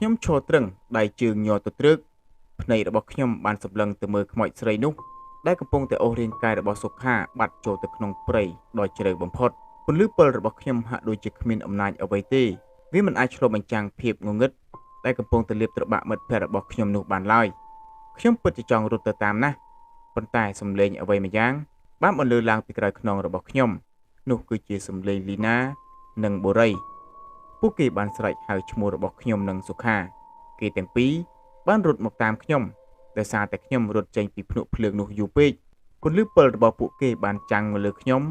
ខ្ញុំឈរទ្រឹងដៃជើងញ័រទៅទ្រើកភ្នែករបស់ខ្ញុំបានសម្លឹងទៅមើលខ្មោចស្រីនោះដែលកំពុងតែអូសរាងកាយរបស់សុខាបាត់ចូលទៅក្នុងព្រៃដ៏ជ្រៅបំផុតពន្លឺពិលរបស់ខ្ញុំហាក់ដូចជាគ្មានអំណាចអ្វីទេវាមិនអាចឆ្លុះបញ្ចាំងភាពងងឹតដែលកំពុងតែលាបត្របាក់មិត្តភ័ក្តិរបស់ខ្ញុំនោះបានឡើយខ្ញុំពិតជាចង់រត់ទៅតាមណាស់ប៉ុន្តែសំឡេងអ្វីម្យ៉ាងបានបន្លឺឡើងពីក្រោយខ្នងរបស់ខ្ញុំនោះគឺជាសំឡេងលីណានិងបូរីពួកគេបានស្រែកហៅឈ្មោះរបស់ខ្ញុំនិងសុខាគេទាំងពីរបានរត់មកតាមខ្ញុំដោយសារតែខ្ញុំរត់ចេញពីភ្នក់ភ្លើងនោះយូរពេកពន្លឺពិលរបស់ពួកគេបានចាំងមកលើខ្ញុំ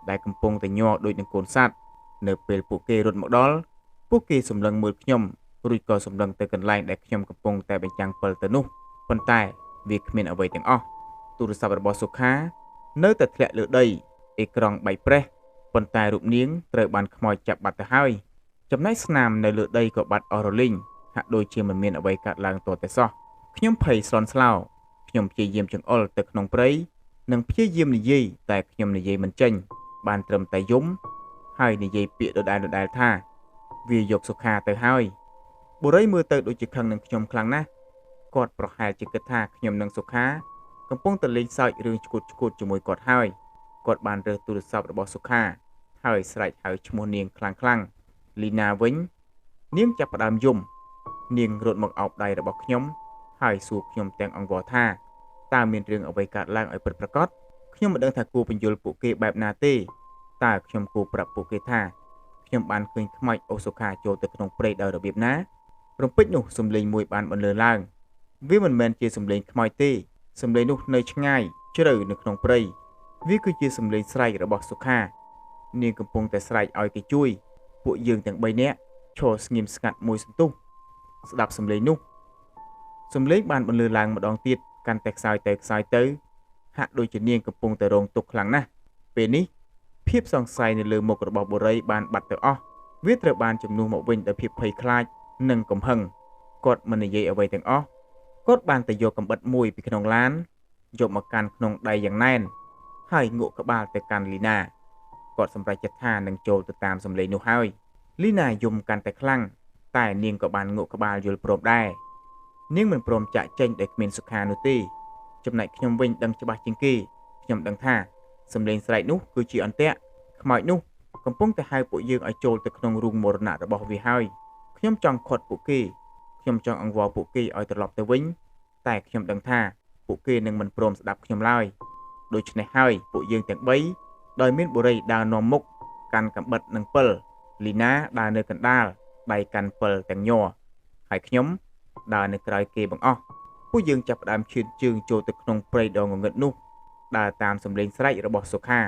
ដែលកំពុងតែញ័រដូចនឹងកូនសត្វនៅពេលពួកគេរត់មកដល់ពួកគេសម្លឹងមើលខ្ញុំរួចក៏សម្លឹងទៅកន្លែងដែលខ្ញុំកំពុងតែបញ្ចាំងពិលទៅនោះប៉ុន្តែវាគ្មានអ្វីទាំងអស់ទូរស័ព្ទរបស់សុខានៅតែធ្លាក់លើដីអេក្រង់បែកប្រេះប៉ុន្តែរូបនាងត្រូវបានខ្មោចចាប់បាត់ទៅហើយចំណែកស្នាមនៅលើដីក៏បាត់អស់រលីងហាក់ដូចជាមិនមានអ្វីកើតឡើងទាល់តែសោះខ្ញុំភ័យស្លន់ស្លោខ្ញុំព្យាយាមចង្អុលទៅក្នុងព្រៃនិងព្យាយាមនិយាយតែខ្ញុំនិយាយមិនចេញបានត្រឹមតែយំហើយនិយាយពាក្យដដែលថាវាយកសុខាទៅហើយបុរីមើលទៅដូចជាខឹងនឹងខ្ញុំខ្លាំងណាស់គាត់ប្រហែលជាគិតថាខ្ញុំនិងសុខាកំពុងតែលេងសើចរឿងឈួតជាមួយគាត់ហើយគាត់បានរើសទូរស័ព្ទរបស់សុខាហើយស្រែកហៅឈ្មោះនាងខ្លាំងលីណាវិញនាងចាប់ផ្ដើមយំនាងរត់មកអោបដៃរបស់ខ្ញុំហើយសួរខ្ញុំទាំងអង្វរថាតើមានរឿងអ្វីកើតឡើងឲ្យពិតប្រាកដខ្ញុំមិនដឹងថាគួរបញ្យល់ពួកគេបែបណាទេតើខ្ញុំគួរប្រាប់ពួកគេថាខ្ញុំបានឃើញខ្មោចអូសុខាចូលទៅក្នុងព្រៃដោយរបៀបណារំពេចនោះសំឡេងមួយបានបន្លឺឡើងវាមិនមែនជាសំឡេងខ្មោចទេសំឡេងនោះនៅឆ្ងាយជ្រៅនៅក្នុងព្រៃវាគឺជាសំឡេងស្រែករបស់សុខានាងកំពុងតែស្រែកឲ្យគេជួយពួកយើងទាំង3នាក់ឈរស្ងៀមស្ងាត់មួយសន្ទុះស្ដាប់សំឡេងនោះសំឡេងបានបន្លឺឡើងម្ដងទៀតកាន់តែខ្សោយទៅហាក់ដូចជានាងកំពុងតែរងទុក្ខខ្លាំងណាស់ពេលនេះភាពសង្ស័យនៅលើមុខរបស់បុរីបានបាត់ទៅអស់វាត្រូវបានជំនួសមកវិញដោយភាពភ័យខ្លាចនិងកំហឹងគាត់មិននិយាយអ្វីទាំងអស់គាត់បានតែយកកាំបិតមួយពីក្នុងឡានយកមកកាន់ក្នុងដៃយ៉ាងណែនហើយងក់ក្បាលទៅកាន់លីណាគាត់សម្រេចចិត្តថានឹងចូលទៅតាមសំឡេងនោះហើយលីណាយំកាន់តែខ្លាំងតែនាងក៏បានងក់ក្បាលយល់ព្រមដែរនាងមិនព្រមចាក់ចេញដោយគ្មានសុខានោះទេចំណែកខ្ញុំវិញដឹងច្បាស់ជាងគេខ្ញុំដឹងថាសំឡេងស្រែកនោះគឺជាអន្ទាក់ខ្មោចនោះកំពុងតែហៅពួកយើងឲ្យចូលទៅក្នុងរូងមរណៈរបស់វាហើយខ្ញុំចង់ខាត់ពួកគេខ្ញុំចង់អង្វរពួកគេឲ្យត្រឡប់ទៅវិញតែខ្ញុំដឹងថាពួកគេនឹងមិនព្រមស្ដាប់ខ្ញុំឡើយដូច្នេះហើយពួកយើងទាំង3ដោយមានបុរីដើរនាំមុខកាន់កាំបិតនិងពិលលីណាដើរនៅកណ្ដាលដៃកាន់ពិលទាំងញ័រហើយខ្ញុំដើរនៅក្រោយគេបង្អស់ពួកយើងចាប់ផ្ដើមឈានជើងចូលទៅក្នុងព្រៃដ៏ងងឹតនោះដើរតាមសំឡេងស្រែករបស់សុខា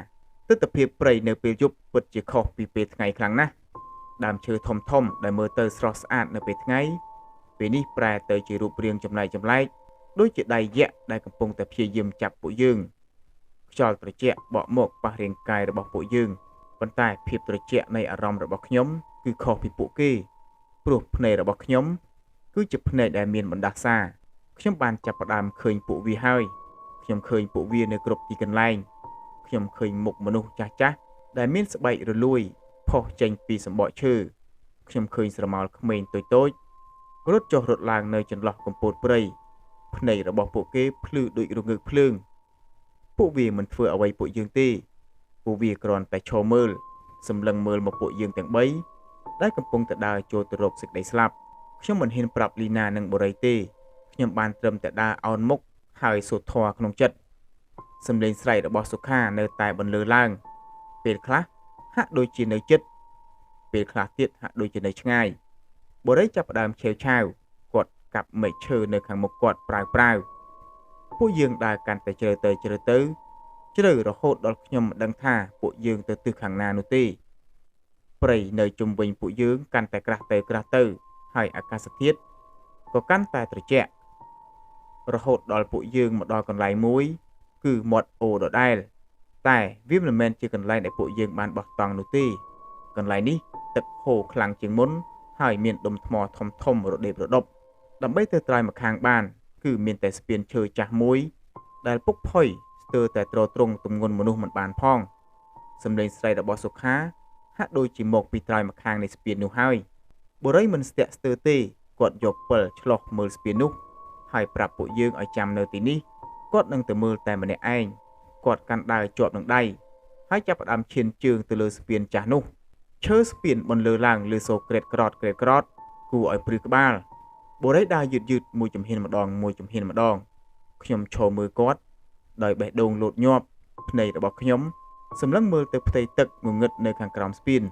ទិដ្ឋភាពព្រៃនៅពេលយប់ពិតជាខុសពីពេលថ្ងៃខ្លាំងណាស់ដើមឈើធំដែលមើលទៅស្រស់ស្អាតនៅពេលថ្ងៃពេលនេះប្រែទៅជារូបរាងចម្លែកដូចជាដៃយក្សដែលកំពុងតែព្យាយាមចាប់ពួកយើងខ្យល់ត្រជាក់បក់មកប៉ះរាងកាយរបស់ពួកយើងប៉ុន្តែភាពត្រជាក់នៃអារម្មណ៍របស់ខ្ញុំគឺខុសពីពួកគេព្រោះភ្នែករបស់ខ្ញុំគឺជាភ្នែកដែលមានបណ្ដាសាខ្ញុំបានចាប់ផ្ដើមឃើញពួកវាហើយខ្ញុំឃើញពួកវានៅគ្រប់ទីកន្លែងខ្ញុំឃើញមុខមនុស្សចាស់ដែលមានស្បែករលួយផុសចេញពីសម្បកឈើខ្ញុំឃើញស្រមោលក្មេងតូចរត់ចុះរត់ឡើងនៅចន្លោះកំពតព្រៃភ្នែករបស់ពួកគេភ្លឺដូចរងើកភ្លើងពួកវាមិនធ្វើអ្វីពួកយើងទេពួកវាគ្រាន់តែឈរមើលសម្លឹងមើលមកពួកយើងទាំង3ដែលកំពុងតែដើរចូលទៅរកសេចក្តីស្លាប់ខ្ញុំមិនហ៊ានប្រាប់លីណានិងបុរីទេខ្ញុំបានត្រឹមតែដើរអោនមុខហើយសូត្រធម៌ក្នុងចិត្តសំឡេងស្រែករបស់សុខានៅតែបន្លឺឡើងពេលខ្លះហាក់ដូចជានៅជិតពេលខ្លះទៀតហាក់ដូចជានៅឆ្ងាយបុរីចាប់ផ្ដើមឆេវឆាវគាត់កាប់មែកឈើនៅខាងមុខគាត់ប្រាវពួកយើងដើរកាន់តែជ្រៅរហូតដល់ខ្ញុំមិនដឹងថាពួកយើងទៅទិសខាងណានោះទេព្រៃនៅជុំវិញពួកយើងកាន់តែក្រាស់ទៅហើយអាកាសធាតុក៏កាន់តែត្រជាក់រហូតដល់ពួកយើងមកដល់កន្លែងមួយគឺមាត់អូដដែលតែវាមិនមែនជាកន្លែងដែលពួកយើងបានបោះតង់នោះទេកន្លែងនេះទឹកហូរខ្លាំងជាងមុនហើយមានដុំថ្មធំរដេបរដប់ដើម្បីទៅត្រើយមកខាងបានគឺមានតែស្ពានឈើចាស់មួយដែលពុកផុយស្ទើរតែទ្រទ្រង់ទម្ងន់មនុស្សមិនបានផងសំឡេងស្រែករបស់សុខាហាក់ដូចជាមកពីត្រើយមកខាងនៃស្ពាននោះហើយបុរីមិនស្ទាក់ស្ទើរទេ គាត់យកពិលឆ្លោះមើលស្ពាននោះហើយប្រាប់ពួកយើងឲ្យចាំនៅទីនេះគាត់នឹងទៅមើលតែម្នាក់ឯងគាត់កាន់ដាវជាប់នឹងដៃហើយចាប់ផ្ដើមឈានជើងទៅលើស្ពានចាស់នោះឈើស្ពានបន្លឺឡើងលើសូរក្រេតក្រតគួរឲ្យព្រឺក្បាលបុរីដើរយឺតមួយជំហានម្ដងខ្ញុំឈរមើលគាត់ដោយបេះដូងលោតញាប់ភ្នែករបស់ខ្ញុំសម្លឹងមើលទៅផ្ទៃទឹកងងឹតនៅខាងក្រោមស្ពាន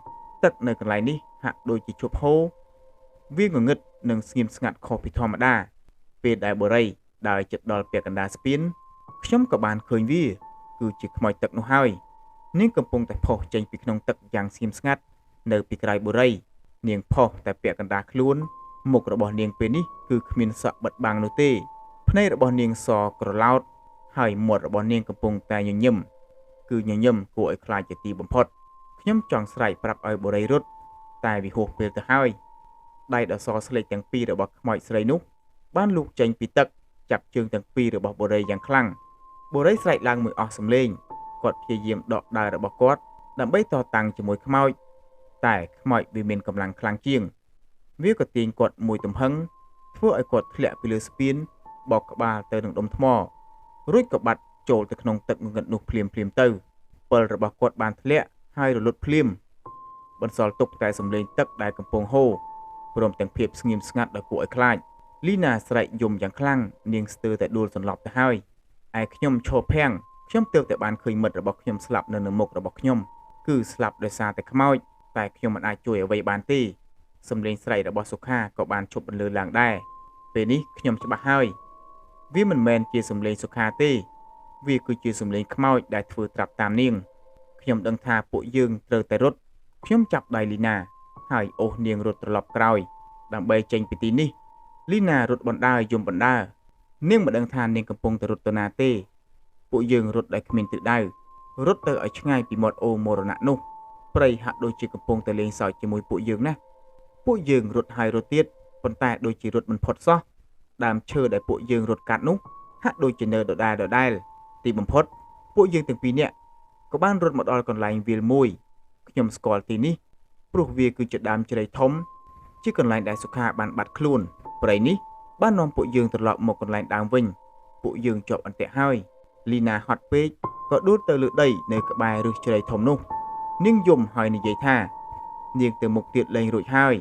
ទឹកនៅកន្លែងនេះហាក់ដូចជាជប់ហូរវាងងឹតនិងស្ងៀមស្ងាត់ខុសពីធម្មតាពេលដែលបុរីដើរជិតដល់ពាក់កណ្ដាលស្ពានខ្ញុំក៏បានឃើញវាគឺជាខ្មោចទឹកនោះហើយនាងកំពុងតែផុសចេញពីក្នុងទឹកយ៉ាងស្ងៀមស្ងាត់នៅពីក្រោយបុរីនាងផុសតែពាក់កណ្ដាលខ្លួនមុខរបស់នាងពេលនេះគឺគ្មានសក់បិទបាំងនោះទេភ្នែករបស់នាងសក្រឡោតហើយមាត់របស់នាងកំពុងតែញញឹមគួរឲ្យខ្លាចជាទីបំផុតខ្ញុំចង់ស្រែកប្រាប់ឲ្យបុរីរត់តែវាហួសពេលទៅហើយដៃដ៏សស្លេកទាំងពីររបស់ខ្មោចស្រីនោះបានលូកចេញពីទឹកចាប់ជើងទាំងពីររបស់បុរីយ៉ាងខ្លាំងបុរីស្រែកឡើងមួយអស់សំឡេងគាត់ព្យាយាមដកដាវរបស់គាត់ដើម្បីតតាំងជាមួយខ្មោចតែខ្មោចវាមានកម្លាំងខ្លាំងជាងវាក៏ទាញគាត់មួយទំហឹងធ្វើឲ្យគាត់ធ្លាក់ពីលើស្ពានបោកក្បាលទៅនឹងដុំថ្មរួចក៏បាត់ចូលទៅក្នុងទឹកងងឹតនោះភ្លាមទៅពិលរបស់គាត់បានធ្លាក់ហើយរលត់ភ្លាមបន្សល់ទុកតែសំឡេងទឹកដែលកំពុងហូរព្រមទាំងភាពស្ងៀមស្ងាត់ដ៏គួរឲ្យខ្លាចលីណាស្រែកយំយ៉ាងខ្លាំងនាងស្ទើរតែដួលសន្លប់ទៅហើយឯខ្ញុំឈរភាំងខ្ញុំទើបតែបានឃើញមិត្តរបស់ខ្ញុំស្លាប់នៅមុខរបស់ខ្ញុំគឺស្លាប់ដោយសារតែខ្មោចតែខ្ញុំមិនអាចជួយអ្វីបានទេសំឡេងស្រែករបស់សុខាក៏បានជប់បន្លឺឡើងដែរពេលនេះខ្ញុំច្បាស់ហើយវាមិនមែនជាសំឡេងសុខាទេវាគឺជាសំឡេងខ្មោចដែលធ្វើត្រាប់តាមនាងខ្ញុំដឹងថាពួកយើងត្រូវតែរត់ខ្ញុំចាប់ដៃលីណាហើយអូសនាងរត់ត្រឡប់ក្រោយដើម្បីចេញពីទីនេះលីណារត់បណ្ដើរយំបណ្ដើរនាងមិនដឹងថានាងកំពុងតែរត់ទៅណាទេពួកយើងរត់ដោយគ្មានទិសដៅរត់ទៅឲ្យឆ្ងាយពីមាត់អូរមរណៈនោះព្រៃហាក់ដូចជាកំពុងតែលេងសើចជាមួយពួកយើងណាពួកយើងរត់ហើយរត់ទៀតប៉ុន្តែដូចជារត់មិនផុតសោះដើមឈើដែលពួកយើងរត់កាត់នោះហាក់ដូចជានៅដដែលទីបំផុតពួកយើងទាំងពីរនាក់ក៏បានរត់មកដល់កន្លែងវាលមួយខ្ញុំស្គាល់ទីនេះព្រោះវាគឺជាដើមជ្រៃធំជាកន្លែងដែលសុខាបានបាត់ខ្លួនព្រៃនេះបាននាំពួកយើងត្រឡប់មកកន្លែងដើមវិញពួកយើងជាប់អន្ទាក់ហើយលីណាហត់ពេកក៏ដួលទៅលើដីនៅក្បែរឫសជ្រៃធំនោះនាងយំហើយនិយាយថានាងទៅមុខទៀតលែងរួចហើយ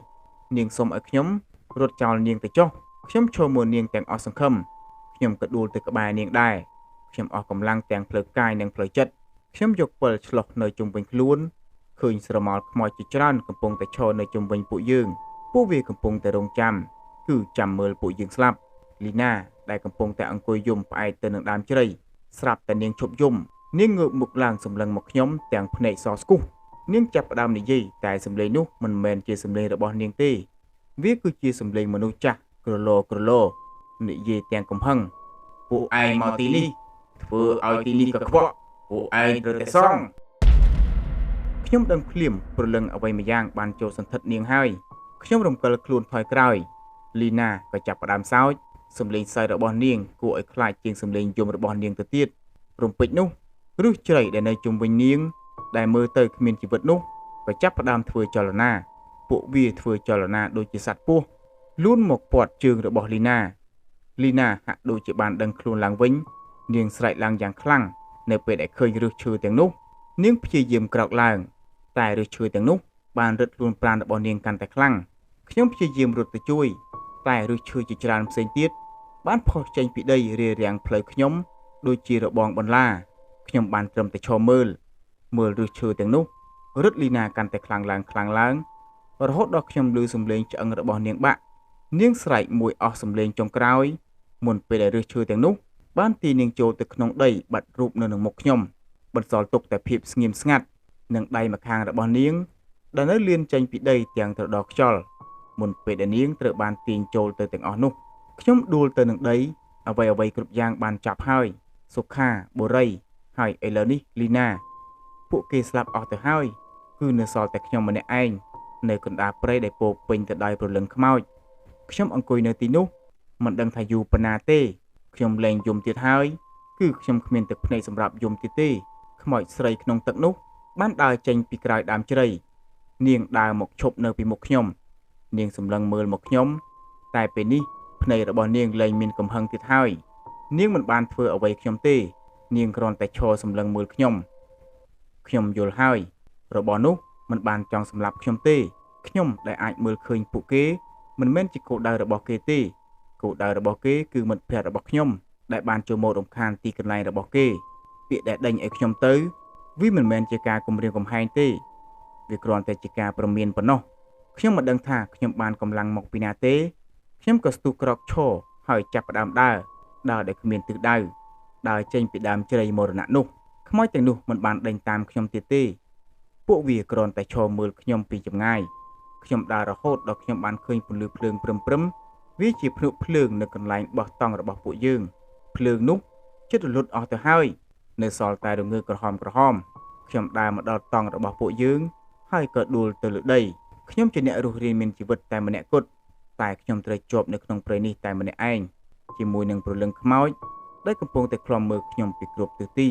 នាងសុំឲ្យខ្ញុំរត់ចោលនាងទៅចុះខ្ញុំឈរមើលនាងទាំងអស់សង្ឃឹមខ្ញុំក៏ដួលទៅក្បែរនាងដែរខ្ញុំអស់កម្លាំងទាំងផ្លូវកាយនិងផ្លូវចិត្តខ្ញុំយកពិលឆ្លោះនៅជុំវិញខ្លួនឃើញស្រមោលខ្មោចជាច្រើនកំពុងតែឈរនៅជុំវិញពួកយើងពួកវាកំពុងតែរងចាំគឺចាំមើលពួកយើងស្លាប់លីណាដែលកំពុងតែអង្គុយយំផ្អែកទៅនឹងដើមជ្រៃស្រាប់តែនាងឈប់យំនាងងើបមុខឡើងសម្លឹងមកខ្ញុំទាំងភ្នែកសស្គុះនាងចាប់ផ្ដើមនិយាយតែសំឡេងនោះមិនមែនជាសំឡេងរបស់នាងទេវាគឺជាសំឡេងមនុស្សចាស់ក្រឡនិយាយទាំងកំហឹងពួកឯងមកទីនេះធ្វើឲ្យទីនេះកខ្វក់ពួកឯងត្រូវតែសងខ្ញុំដឹងភ្លាមព្រលឹងអ្វីម្យ៉ាងបានចូលសន្ធិដ្ឋនាងហើយខ្ញុំរំកិលខ្លួនថយក្រោយលីណាក៏ចាប់ផ្ដើមសើចសំឡេងសើចរបស់នាងគួរឲ្យខ្លាចជាងសំឡេងយំរបស់នាងទៅទៀតរំពេចនោះឫសជ្រៃដែលនៅជុំវិញនាងដែលមើលទៅគ្មានជីវិតនោះក៏ចាប់ផ្ដើមធ្វើចលនាពួកវាធ្វើចលនាដូចជាសត្វពស់លូនមកពាត់ជើងរបស់លីណាហាក់ដូចជាបានដឹងខ្លួនឡើងវិញនាងស្រែកឡើងយ៉ាងខ្លាំងនៅពេលដែលឃើញឫសឈើទាំងនោះនាងព្យាយាមក្រោកឡើងតែឫសឈើទាំងនោះបានរឹតខ្លួនប្រាណរបស់នាងកាន់តែខ្លាំងខ្ញុំព្យាយាមរត់ទៅជួយតែឫសឈើជាច្រើនផ្សេងទៀតបានផុសចេញពីដីរារាំងផ្លូវខ្ញុំដូចជារបងបន្លាខ្ញុំបានត្រឹមតែឈរមើលឫសឈើទាំងនោះរឹតលីណាកាន់តែខ្លាំងឡើងរហូតដល់ខ្ញុំឮសំឡេងឆ្អឹងរបស់នាងបាក់នាងស្រែកមួយអស់សំឡេងចុងក្រោយមុនពេលដែលឫសឈើទាំងនោះបានទាញនាងចូលទៅក្នុងដីបាត់រូបនៅនឹងមុខខ្ញុំបន្សល់ទុកតែភាពស្ងៀមស្ងាត់និងដៃម្ខាងរបស់នាងដែលនៅលៀនចេញពីដីទាំងត្រដោកខ្យល់មុនពេលដែលនាងត្រូវបានទាញចូលទៅទាំងអស់នោះខ្ញុំដួលទៅនឹងដីអ្វីគ្រប់យ៉ាងបានចាប់ហើយសុខាបុរីហើយឥឡូវនេះលីណាពួកគេស្លាប់អស់ទៅហើយគឺនៅសល់តែខ្ញុំម្នាក់ឯងនៅកណ្ដាលព្រៃដែលពោពេញទៅដោយព្រលឹងខ្មោចខ្ញុំអង្គុយនៅទីនោះមិនដឹងថាយូរប៉ុណ្ណាទេខ្ញុំលែងយំទៀតហើយគឺខ្ញុំគ្មានទឹកភ្នែកសម្រាប់យំទៀតទេខ្មោចស្រីក្នុងទឹកនោះបានដើរចេញពីក្រោយដើមជ្រៃនាងដើរមកឈប់នៅពីមុខខ្ញុំនាងសម្លឹងមើលមកខ្ញុំ តែពេលនេះភ្នែករបស់នាងលែងមានកំហឹងទៀតហើយនាងមិនបានធ្វើអ្វីខ្ញុំទេនាងគ្រាន់តែឈរសម្លឹងមើលខ្ញុំយល់ហើយរបស់នោះមិនបានចង់សម្លាប់ខ្ញុំទេខ្ញុំដែលអាចមើលឃើញពួកគេមិនមែនជាគោលដៅរបស់គេទេគោលដៅរបស់គេគឺមិត្តភ័ក្តិរបស់ខ្ញុំដែលបានចូលមករំខានទីកន្លែងរបស់គេពាក្យដែលដេញឲ្យខ្ញុំទៅវាមិនមែនជាការគំរាមកំហែងទេវាគ្រាន់តែជាការព្រមានប៉ុណ្ណោះខ្ញុំមិនដឹងថាខ្ញុំបានកម្លាំងមកពីណាទេខ្ញុំក៏ស្ទុះក្រោកឈរហើយចាប់ផ្ដើមដើរដែលគ្មានទិសដៅដើរចេញពីដើមជ្រៃមរណៈនោះខ្មោចទាំងនោះមិនបានដេញតាមខ្ញុំទៀតទេពួកវាគ្រាន់តែឈរមើលខ្ញុំពីចម្ងាយខ្ញុំដើររហូតដល់ខ្ញុំបានឃើញពន្លឺភ្លើងព្រឹមវាជាភ្នក់ភ្លើងនៅកន្លែងបោះតង់របស់ពួកយើងភ្លើងនោះជិតរលត់អស់ទៅហើយនៅសល់តែរងើកក្រហមខ្ញុំដើរមកដល់តង់របស់ពួកយើងហើយក៏ដួលទៅលើដីខ្ញុំជាអ្នករស់រានមានជីវិតតែម្នាក់គត់តែខ្ញុំត្រូវជាប់នៅក្នុងព្រៃនេះតែម្នាក់ឯងជាមួយនឹងព្រលឹងខ្មោចដែលកំពុងតែឃ្លាំមើលខ្ញុំពីគ្រប់ទិសទី